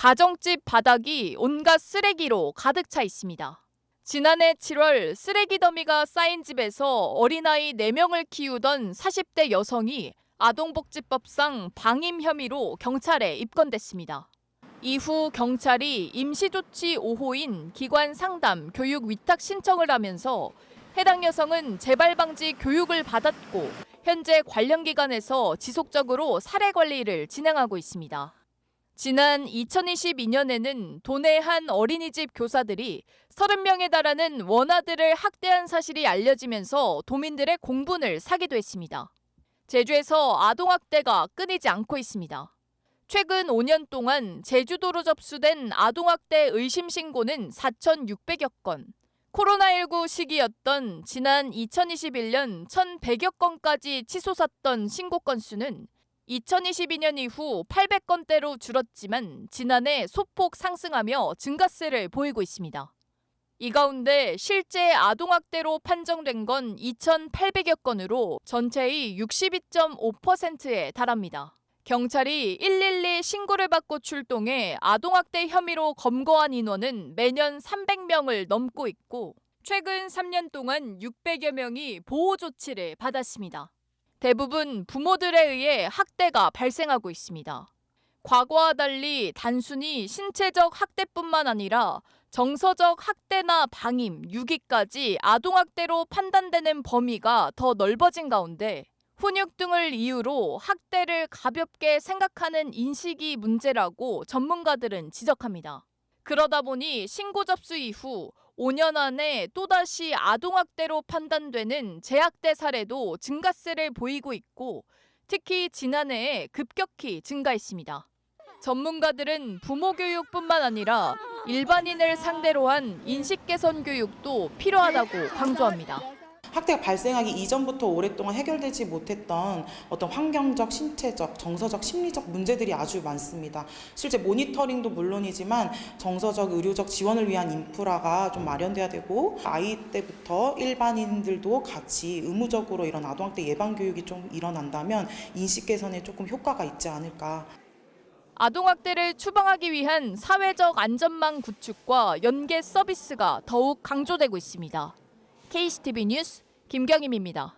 가정집 바닥이 온갖 쓰레기로 가득 차 있습니다. 지난해 7월 쓰레기 더미가 쌓인 집에서 어린아이 4명을 키우던 40대 여성이 아동복지법상 방임 혐의로 경찰에 입건됐습니다. 이후 경찰이 임시조치 5호인 기관 상담, 교육 위탁 신청을 하면서 해당 여성은 재발 방지 교육을 받았고 현재 관련 기관에서 지속적으로 사례 관리를 진행하고 있습니다. 지난 2022년에는 도내 한 어린이집 교사들이 30명에 달하는 원아들을 학대한 사실이 알려지면서 도민들의 공분을 사기도 했습니다. 제주에서 아동학대가 끊이지 않고 있습니다. 최근 5년 동안 제주도로 접수된 아동학대 의심 신고는 4,600여 건, 코로나19 시기였던 지난 2021년 1,100여 건까지 치솟았던 신고 건수는 2022년 이후 800건대로 줄었지만 지난해 소폭 상승하며 증가세를 보이고 있습니다. 이 가운데 실제 아동학대로 판정된 건 2,800여 건으로 전체의 62.5%에 달합니다. 경찰이 112 신고를 받고 출동해 아동학대 혐의로 검거한 인원은 매년 300명을 넘고 있고 최근 3년 동안 600여 명이 보호 조치를 받았습니다. 대부분 부모들에 의해 학대가 발생하고 있습니다. 과거와 달리 단순히 신체적 학대뿐만 아니라 정서적 학대나 방임, 유기까지 아동학대로 판단되는 범위가 더 넓어진 가운데 훈육 등을 이유로 학대를 가볍게 생각하는 인식이 문제라고 전문가들은 지적합니다. 그러다 보니 신고 접수 이후 5년 안에 또다시 아동학대로 판단되는 재학대 사례도 증가세를 보이고 있고 특히 지난해에 급격히 증가했습니다. 전문가들은 부모 교육뿐만 아니라 일반인을 상대로 한 인식 개선 교육도 필요하다고 강조합니다. 학대가 발생하기 이전부터 오랫동안 해결되지 못했던 어떤 환경적, 신체적, 정서적, 심리적 문제들이 아주 많습니다. 실제 모니터링도 물론이지만 정서적, 의료적 지원을 위한 인프라가 좀 마련돼야 되고 아이 때부터 일반인들도 같이 의무적으로 이런 아동학대 예방 교육이 좀 일어난다면 인식 개선에 조금 효과가 있지 않을까. 아동학대를 추방하기 위한 사회적 안전망 구축과 연계 서비스가 더욱 강조되고 있습니다. KCTV 뉴스 김경임입니다.